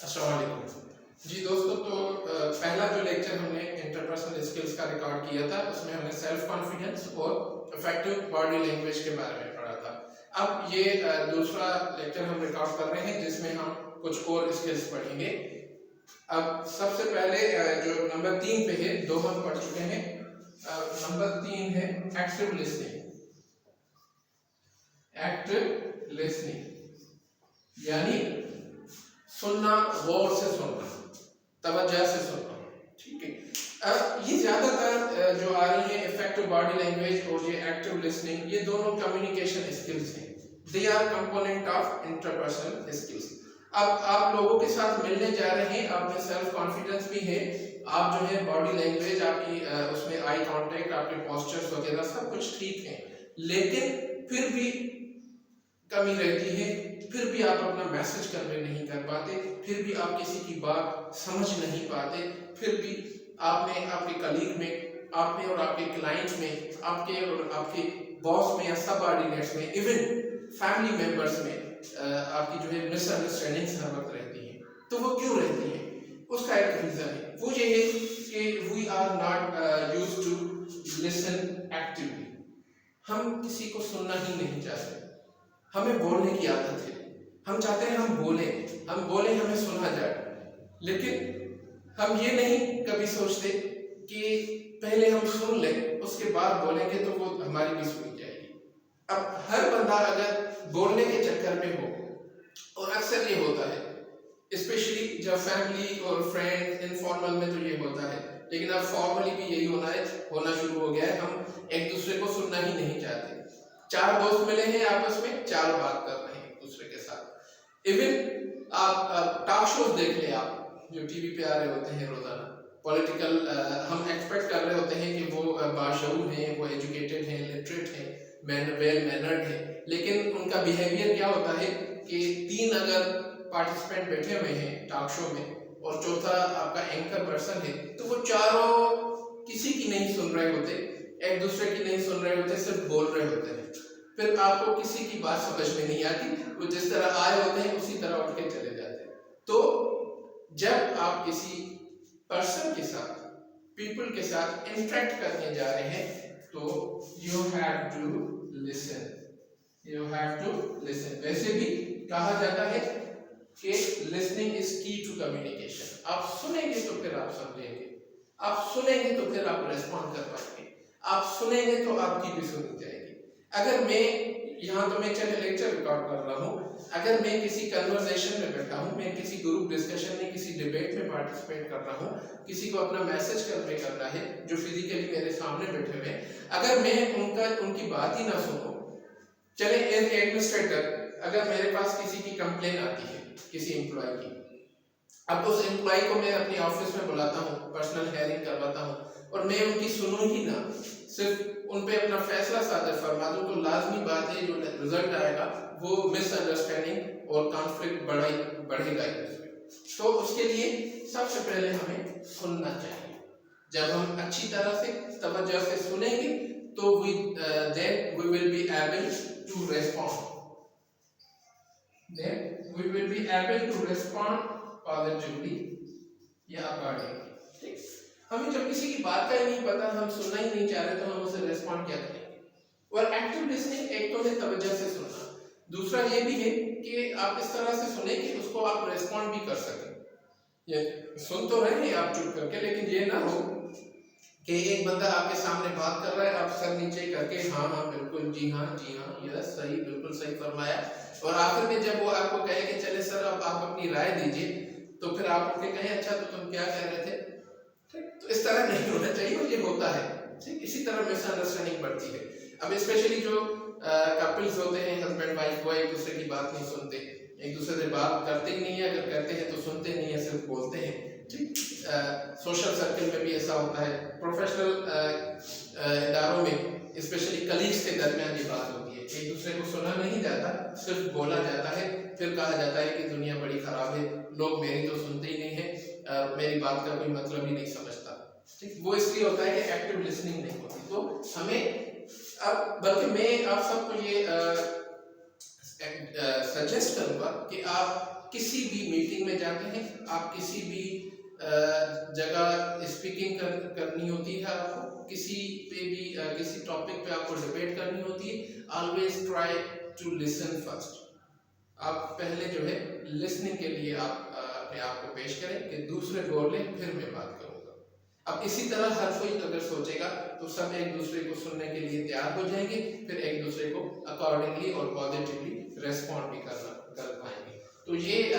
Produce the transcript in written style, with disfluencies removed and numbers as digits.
السلام علیکم جی دوستو، تو پہلا جو لیکچر ہم نے انٹرپرسنل اسکلز کا ریکارڈ کیا تھا اس میں ہم نے سیلف کانفیڈنس اور افیکٹو باڈی لینگویج کے بارے میں پڑھا تھا. اب یہ دوسرا لیکچر ہم ریکارڈ کر رہے ہیں جس میں ہم کچھ اور اسکلز پڑھیں گے. اب سب سے پہلے جو نمبر 3 پہ ہے، دو ہم پڑھ چکے ہیں. نمبر 3 ہے ایکٹیو لسننگ. ایکٹیو لسننگ یعنی سننا، غور سے سننا، توجہ سے سننا. ٹھیک ہے، یہ زیادہ تر جو آ رہی ہیں افیکٹو باڈی لینگویج اور یہ ایکٹیو لسننگ، یہ دونوں کمیونیکیشن اسکلز ہیں. They R component of interpersonal skills. اب آپ لوگوں کے ساتھ ملنے جا رہے ہیں، آپ میں سیلف کانفیڈنس بھی ہے، آپ جو ہے باڈی لینگویج آپ کی اس میں آئی کانٹیکٹ، آپ کے پوسچرز وغیرہ سب کچھ ٹھیک ہیں، لیکن پھر بھی کمی رہتی ہے. پھر بھی آپ اپنا میسج کنوے نہیں کر پاتے، پھر بھی آپ کسی کی بات سمجھ نہیں پاتے، پھر بھی آپ نے آپ کے کلیگ میں، آپ نے اور آپ کے کلائنٹ میں، آپ کے اور آپ کے باس میں یا سب آرڈینیٹس میں، ایون فیملی ممبرس میں آپ کی جو ہے مس انڈرسٹینڈنگس ہر وقت رہتی ہیں. تو وہ کیوں رہتی ہیں؟ اس کا ایک ریزن ہے، وہ یہ ہے کہ we are not used to listen actually. ہم کسی کو سننا ہی نہیں چاہتے، ہمیں بولنے کی عادت ہے. ہم چاہتے ہیں ہم بولیں ہمیں سنا جائے، لیکن ہم یہ نہیں کبھی سوچتے کہ پہلے ہم سن لیں، اس کے بعد بولیں گے تو وہ ہماری بھی سنی جائے گی. اب ہر بندہ اگر بولنے کے چکر میں ہو، اور اکثر یہ ہوتا ہے اسپیشلی جب فیملی اور فرینڈ انفارمل میں تو یہ ہوتا ہے، لیکن اب فارملی بھی یہی ہونا شروع ہو گیا ہے. ہم ایک دوسرے کو سننا ہی نہیں چاہتے. 4 دوست ملے ہیں آپس میں، 4 بات کر رہے ہیں ایک دوسرے کے ساتھ. ایون آپ ٹاک شوز دیکھ لیں، آپ جو ٹی وی پہ آ رہے ہوتے ہیں روزانہ پولیٹیکل، ہم ایکسپیکٹ کر رہے ہوتے ہیں کہ وہ باشعور ہیں، وہ ایجوکیٹڈ ہیں، لٹریٹ ہیں، ویل مینرڈ ہیں، لیکن ان کا بیہیویئر کیا ہوتا ہے کہ 3 اگر پارٹیسپینٹ بیٹھے ہوئے ہیں ٹاک شو میں اور چوتھا آپ کا اینکر پرسن ہے، تو وہ چاروں کسی کی نہیں سن رہے ہوتے، ایک دوسرے کی نہیں سن رہے ہوتے، صرف بول رہے ہوتے ہیں. پھر آپ کو کسی کی بات سمجھ میں نہیں آتی، وہ جس طرح آئے ہوتے ہیں اسی طرح اٹھ کے چلے جاتے ہیں. تو جب آپ کسی پرسن کے ساتھ، پیپل کے ساتھ انٹریکٹ کرنے جا رہے ہیں تو یو ہیو ٹو لسن. ویسے بھی کہا جاتا ہے کہ لسننگ از کی ٹو کمیونیکیشن. آپ سنیں گے تو پھر آپ سمجھیں گے، آپ سنیں گے تو پھر آپ ریسپونڈ کر پائیں گے، آپ سنیں گے تو آپ کی بھی سنی جائے گی. اگر میں یہاں تو میں چلے لیکچر ریکارڈ کر رہا ہوں، اگر میں کسی کنورسیشن میں بیٹھا ہوں، میں کسی گروپ ڈسکشن میں، کسی ڈیبیٹ میں پارٹیسپیٹ کر رہا ہوں، کسی کو اپنا میسج کنوے کرنا ہے جو فزیکلی میرے سامنے بیٹھے ہوئے ہیں، اگر میں ان کی بات ہی نہ سنوں، چلے ایز ایڈمنسٹریٹر اگر میرے پاس کسی کی کمپلین آتی ہے کسی امپلائی کی، اب اس امپلائی کو میں اپنی آفس میں بلاتا ہوں، پرسنل ہیئرنگ کرواتا ہوں، اور میں ان کی سنوں ہی نہ، صرف ان پہ اپنا فیصلہ صادر فرما دوں، تو لازمی بات ہے جو رزلٹ آئے گا وہ مس انڈرسٹینڈنگ اور کانفلکٹ بڑھے گا. تو اس کے لیے سب سے پہلے ہمیں سننا چاہیے. جب ہم اچھی طرح سے توجہ سے سنیں گے تو then we will be able to respond positively یا accordingly. ہمیں جب کسی کی بات کا ہی نہیں پتا، ہم سننا ہی نہیں چاہ رہے، تو ہم اسے ریسپونڈ کیا کریں گے؟ اور ایکٹیو لسننگ ایک تو ہے توجہ سے سننا، دوسرا یہ بھی ہے کہ آپ اس طرح سے سنیں کہ اس کو آپ ریسپونڈ بھی کر سکیں. یہ سن تو رہے ہیں آپ چپ کر کے، لیکن یہ نہ ہو کہ ایک بندہ آپ کے سامنے بات کر رہا ہے، آپ سر نیچے کر کے ہاں بالکل، جی ہاں یس صحیح، بالکل صحیح فرمایا، اور آخر میں جب وہ آپ کو کہے کہ چلے سر اب آپ اپنی رائے دیجئے، تو پھر آپ کے کہیں اچھا تو تم کیا کہہ رہے تھے. تو اس طرح نہیں ہونا چاہیے، اور یہ ہوتا ہے. اسی طرح مس انڈرسٹینڈنگ بڑھتی ہے. اب اسپیشلی جو کپلز ہوتے ہیں، ہسبینڈ وائف، وہ ایک دوسرے کی بات نہیں سنتے، ایک دوسرے سے بات کرتے ہی نہیں ہیں، اگر کرتے ہیں تو سنتے نہیں ہیں، صرف بولتے ہیں. ٹھیک، سوشل سرکل میں بھی ایسا ہوتا ہے، پروفیشنل اداروں میں اسپیشلی کلیگز کے درمیان یہ بات ہوتی ہے، ایک دوسرے کو سنا نہیں جاتا، صرف بولا جاتا ہے. پھر کہا جاتا ہے کہ دنیا بڑی خراب ہے، لوگ میری تو سنتے ہی نہیں ہیں، میری بات کا کوئی مطلب ہی نہیں سمجھتا. ٹھیک، وہ اس لیے ہوتا ہے کہ ایکٹیو لسننگ نہیں ہوتی. تو ہمیں اب، بلکہ میں آپ سب کو یہ سجیسٹ کروں گا کہ آپ کسی بھی میٹنگ میں جاتے ہیں، آپ کسی بھی جگہ اسپیکنگ کرنی ہوتی ہے، آپ کو کسی پہ بھی کسی ٹاپک پہ آپ کو ڈبیٹ کرنی ہوتی ہے، always try to listen first. آپ پہلے جو ہے لسننگ کے لیے آپ اپنے آپ کو پیش کریں کہ دوسرے بول لیں پھر میں بات کروں گا. اب اسی طرح ہر کوئی اگر سوچے گا تو سب ایک دوسرے کو سننے کے لیے تیار ہو جائیں گے، پھر ایک دوسرے کو اکارڈنگلی اور پازیٹیولی ریسپونڈ بھی کر پائیں گے. تو یہ